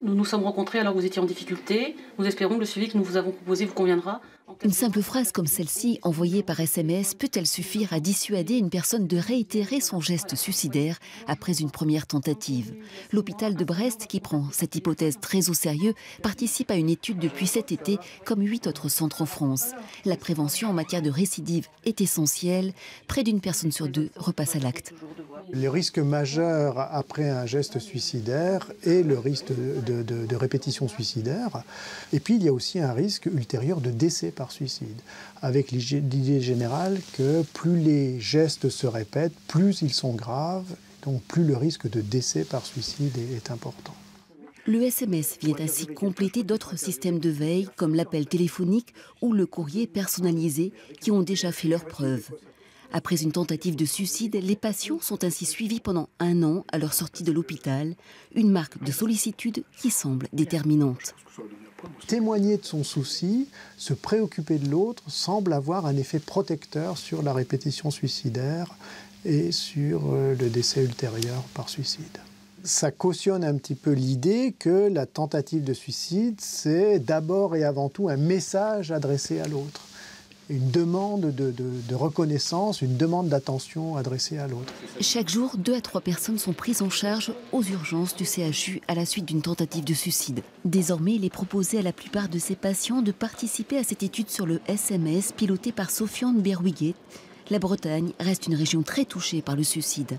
Nous nous sommes rencontrés alors que vous étiez en difficulté. Nous espérons que le suivi que nous vous avons proposé vous conviendra. Une simple phrase comme celle-ci, envoyée par SMS, peut-elle suffire à dissuader une personne de réitérer son geste suicidaire après une première tentative? L'hôpital de Brest, qui prend cette hypothèse très au sérieux, participe à une étude depuis cet été, comme 8 autres centres en France. La prévention en matière de récidive est essentielle. Près d'une personne sur 2 repasse à l'acte. Le risque majeur après un geste suicidaire est le risque de répétition suicidaire. Et puis il y a aussi un risque ultérieur de décès par suicide, avec l'idée générale que plus les gestes se répètent, plus ils sont graves, donc plus le risque de décès par suicide est important. Le SMS vient ainsi compléter d'autres systèmes de veille, comme l'appel téléphonique ou le courrier personnalisé, qui ont déjà fait leurs preuves. Après une tentative de suicide, les patients sont ainsi suivis pendant 1 an à leur sortie de l'hôpital, une marque de sollicitude qui semble déterminante. Témoigner de son souci, se préoccuper de l'autre, semble avoir un effet protecteur sur la répétition suicidaire et sur le décès ultérieur par suicide. Ça cautionne un petit peu l'idée que la tentative de suicide, c'est d'abord et avant tout un message adressé à l'autre. Une demande de reconnaissance, une demande d'attention adressée à l'autre. Chaque jour, 2 à 3 personnes sont prises en charge aux urgences du CHU à la suite d'une tentative de suicide. Désormais, il est proposé à la plupart de ces patients de participer à cette étude sur le SMS pilotée par Sofiane Berwiguet. La Bretagne reste une région très touchée par le suicide.